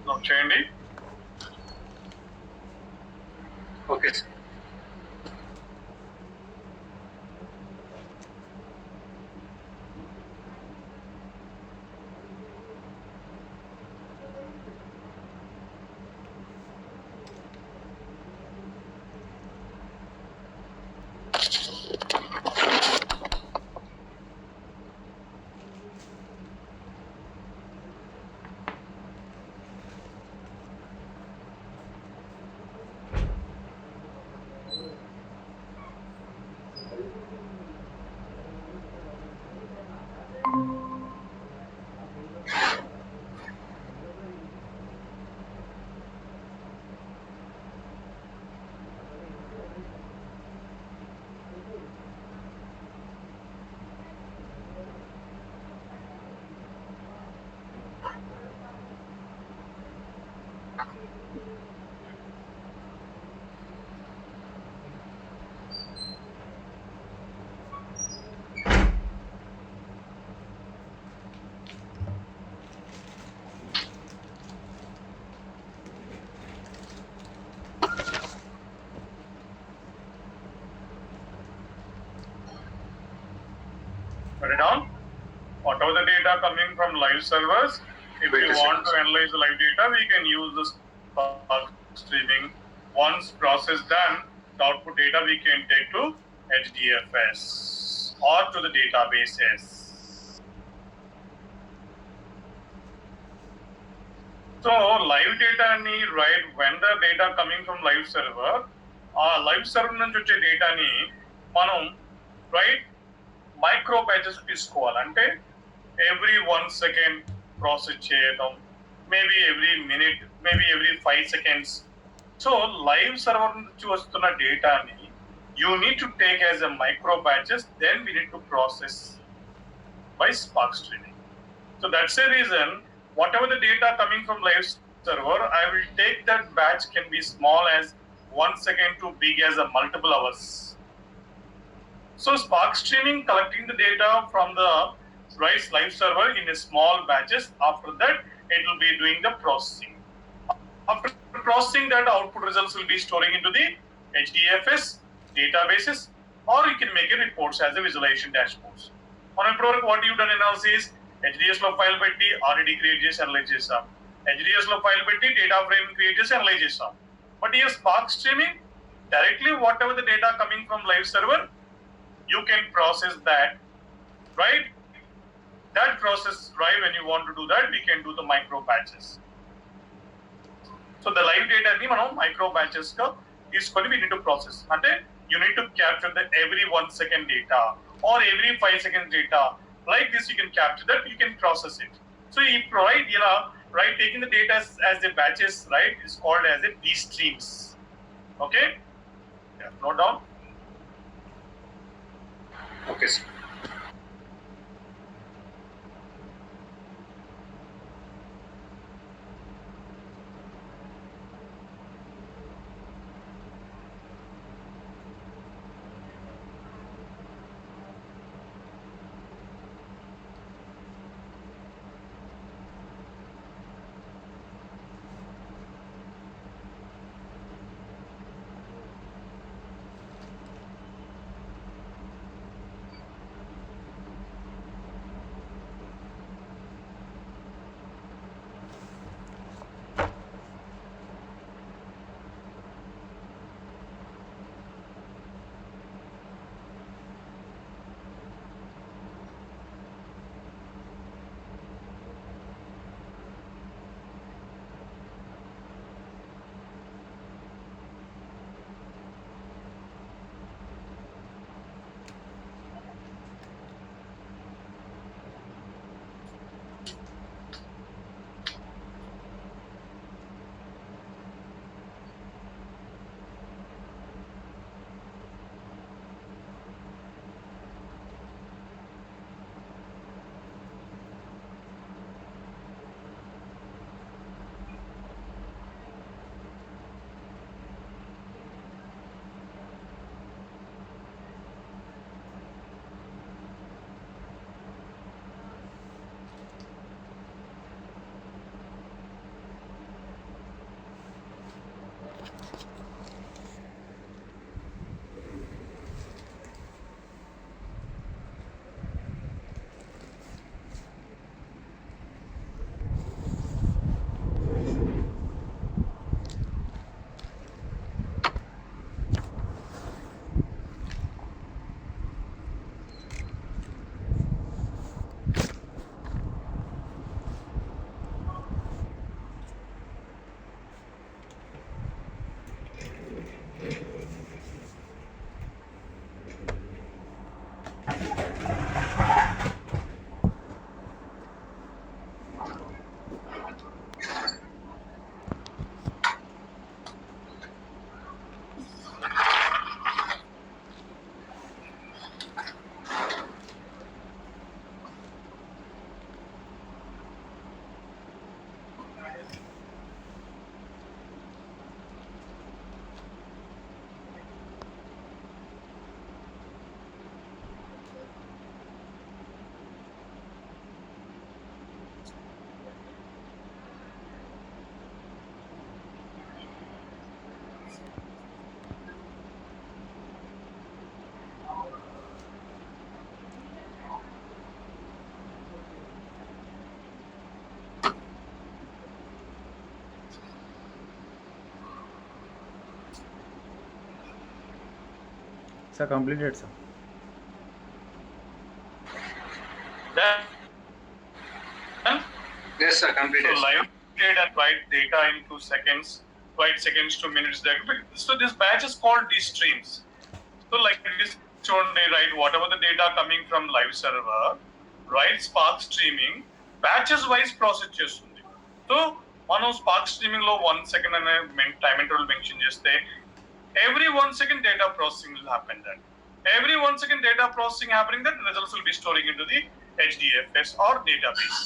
Note చేయండి. Okay sir. Write it down. Whatever the data coming from live servers, if Wait we a want to second. analyze the live data, we can use the Spark streaming. Once process done, the output data we can take to HDFS or to the databases. So live data ni right when the data coming from live server, live server నుంచి వచ్చే డేటాని మనం right micro batches తీసుకోవాలి. అంటే every 1 second process చేయడం, maybe every minute, maybe every 5 seconds. So live server నుంచి వస్తున్న డేటాని you need to take as a micro batches, then we need to process by Spark Streaming. So that's the reason whatever the data coming from live server, I will take that batch can be small as 1 second to big as a multiple hours. So Spark Streaming collecting the data from the Rise live server in a small batches. After that, it will be doing the processing. After processing that, output results will be storing into the HDFS databases, or you can make a reports as a visualization dashboards. On a product, what you've done analysis, HDS లో file పెట్టి already create చేసి analyse చేసాం. HDS లో file పెట్టి data frame create చేసి analyse చేసాం. But ఈ spark streaming directly what ever the data coming from live server, you can process that, right? That process, right, when you want to do that, we can do the micro batches. So the live data ni manam micro batches ka తీసుకొని we need to process. అంటే you need to capture the every 1 second data or every 5 seconds data. Like this, you can capture that, you can process it. So you provide, right, taking the data as the batches, right, is called as a D streams. Okay? Yeah, note down. Okay sir. Sir, completed, sir. Then Yes, sir. so Completed. live trade and write data into seconds, write seconds to minutes. So this batch is called these streams. So like this only right, whatever the data coming from live server, right, Spark streaming batches wise process చేస్తుంది. So మనం Spark streaming లో 1 second అనే time interval mention చేస్తే every 1 second data processing will happen then. Every 1 second data processing happening, that results will be storing into the HDFS or database.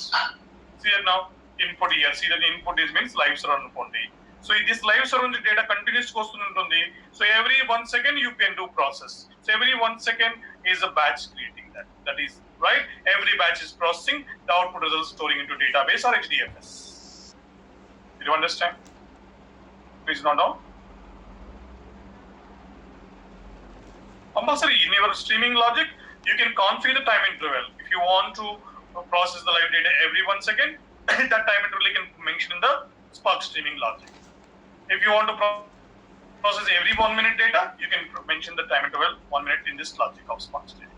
See that now input here. See that input is means live server అనుకోండి. So this live server data continues to వస్తుంటుంది. So every 1 second you can do process. So every 1 second is a batch creating that. That is right. Every batch is processing the output results storing into database or HDFS. Did you understand? Please note down. Compulsory in your streaming logic, you can configure the time interval. If you want to process the live data every 1 second, that time interval you can mention in the Spark streaming logic. If you want to process every 1 minute data, you can mention the time interval 1 minute in this logic of Spark streaming.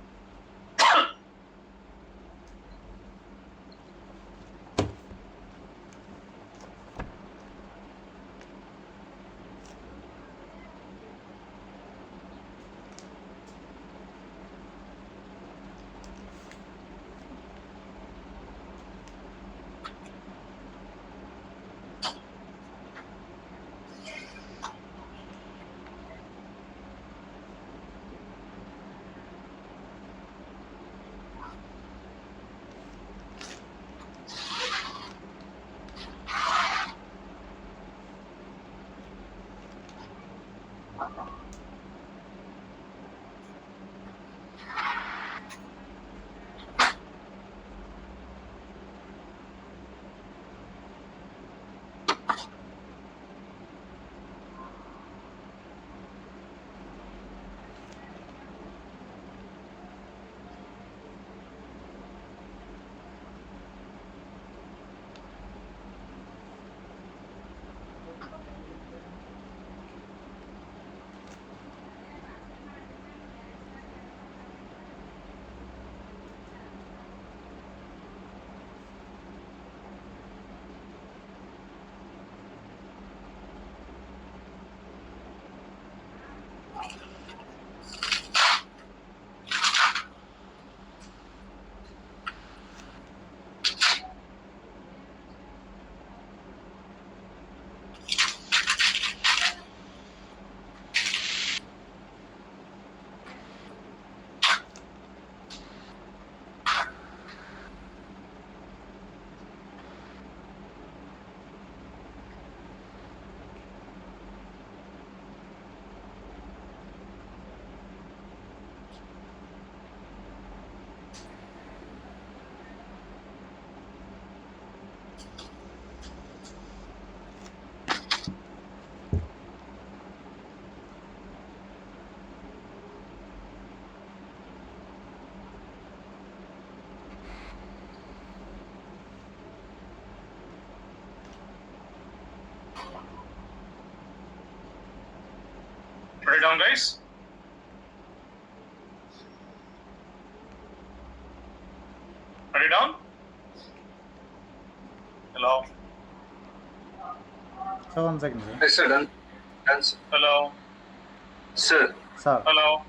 Write it down, guys. Write it down. Hello. Sir, 1 second, sir. Yes, sir. Done. Done, sir. Hello. Sir. Sir. Hello.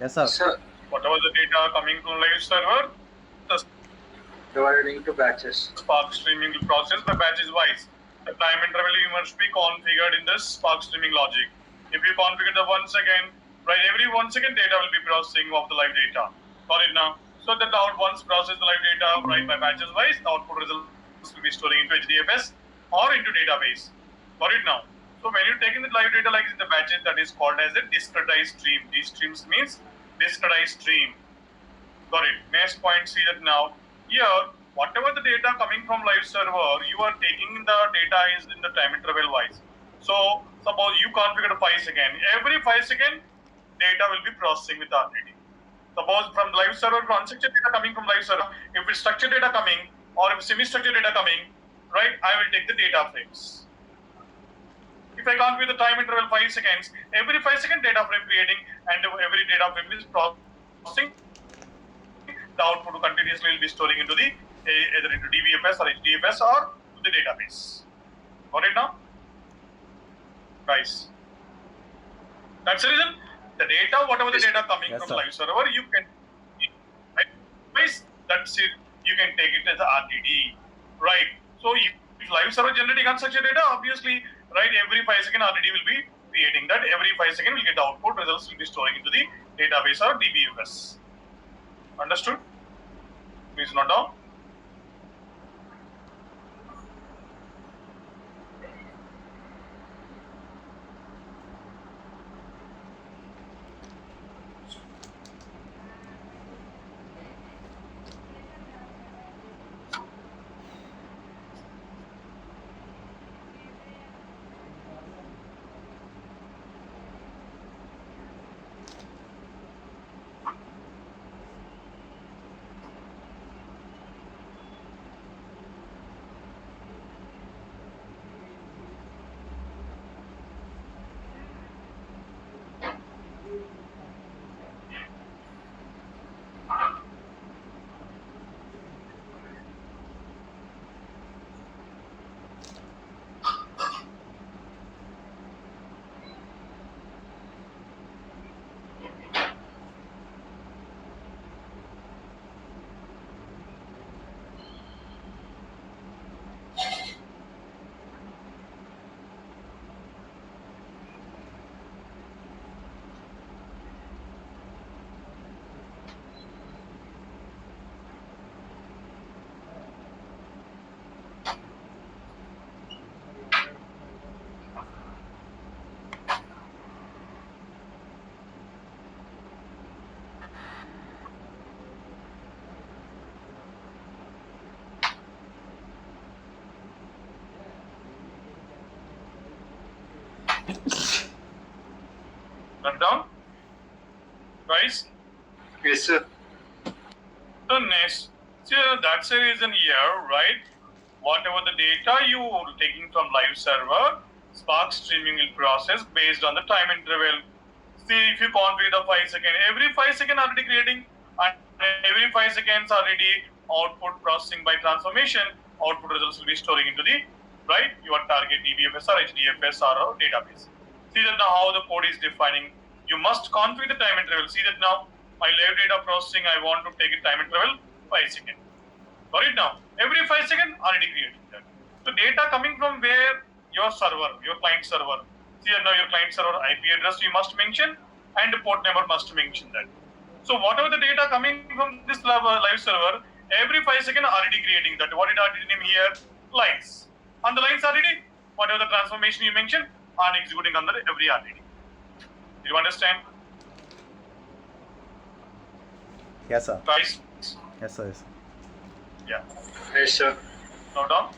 Yes, sir. Sir. Whatever the data coming from live server, the Divided into batches. Spark streaming will process the batches wise. The time interval you must be configured in this Spark streaming logic. If you configure the 1 second, right, every 1 second data will be processing of the live data. Got it now? So that the once process the live data, right, by batches wise, the output results will be storing into HDFS or into database. Got it now? So when you're taking the live data like in the batches, that is called as a discretized stream. These streams means discretized stream. Got it? Next point, see that now. Here, whatever the data coming from live server, you are taking the data is in the time interval wise. So suppose you configure 5 seconds. Every 5 seconds, data will be processing with RTD. Suppose from live server, unstructured data coming from live server, if it's structured data coming or if semi-structured data coming, right, I will take the data frames. If I count with the time interval 5 seconds, every 5 second data frame creating and every data frame is processing, the output continuously will be storing into the either into DBFS or HDFS or to the database. Got it now? Guys. That's the reason the data, whatever the data coming Yes, from sir. live server, you can that's it. You can take it as a RTD, right? So if live server generating unstructured data, obviously, right, every 5 second RTD will be creating that. Every 5 second will get the output, results will be storing into the database or DBFS. Understood? Please note down. Run down. Guys. Yes, sir. So next, so that's the reason here, right? Whatever the data you are taking from live server, Spark streaming will process based on the time interval. See, if you configure the 5 second, every 5 second already creating, and every 5 seconds already output processing by transformation, output results will be storing into the, right, your target DBFS or HDFS or database. See that now how the code is defining. You must configure the time interval. See that now, my live data processing, I want to take a time interval 5 seconds. Got it now? Every 5 seconds already creating that. So data coming from where? Your server, your client server. See now your client server IP address you must mention and the port number must mention that. So whatever the data coming from this live server, every 5 seconds already creating that. What did I name here? Lines. On the lines already, whatever the transformation you mentioned, are executing under every RTD. Do you understand? Yes, sir. Guys? Yes, sir. Yes, sir. Yeah. Yes, sir. Note down.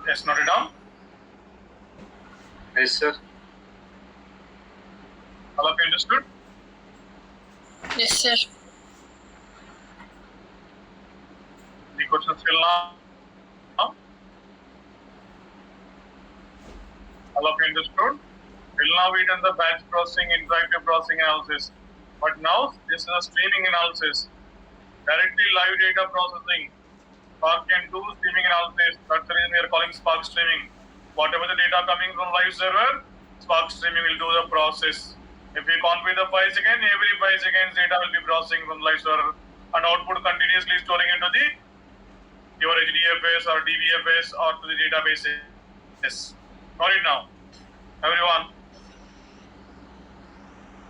Yes, note it down. Yes, sir. All of you understood? Yes, sir. Any questions till now? All of you understood? Till now we done the batch processing, interactive processing analysis. But now this is a streaming analysis. Directly live data processing. Spark can do streaming analysis. That's the reason we are calling Spark streaming. Whatever the data coming from live server, Spark streaming will do the process. If we configure the 5 seconds, every 5 seconds data will be processing from live server and output continuously storing into the your HDFS or DBFS or to the database. Yes. Got it now. Everyone.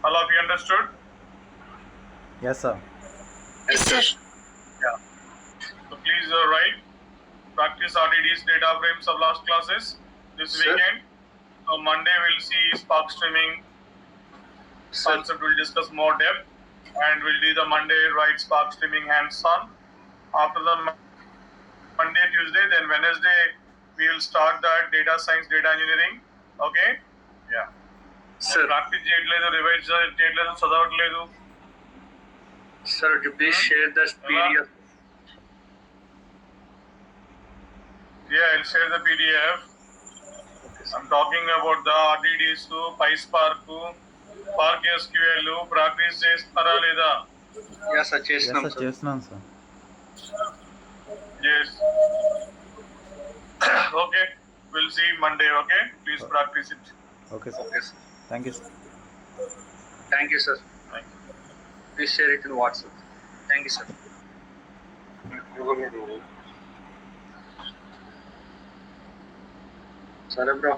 All of you understood? Yes, sir. Yes, sir. Yeah. So please write, practice RDD's data frames of last classes this Sir. weekend. So Monday we'll see Spark streaming Sir. concept. We'll discuss more depth and we'll do the Monday write Spark streaming hands-on. After the Monday, Tuesday, then Wednesday we will start that data science, data engineering. Okay? Yeah. Sir. Practice చేయట్లేదు, revise చేయట్లేదు, చదవట్లేదు. Sir, would you please share the PDF? Yeah, I'll share the PDF. I'm talking about the RDDs, PySpark, Spark SQL, practice చేస్తారా లేదా? Yes, sir. Yes, చేస్తున్నాం, sir. sir. చేస్తున్నాను sir. Yes. Okay, we'll see Monday, okay? Please practice it. Okay sir. Okay, sir. Thank you sir. Thank you, sir. Thank you. Please share it in WhatsApp. Thank you, sir. Sorry, bro.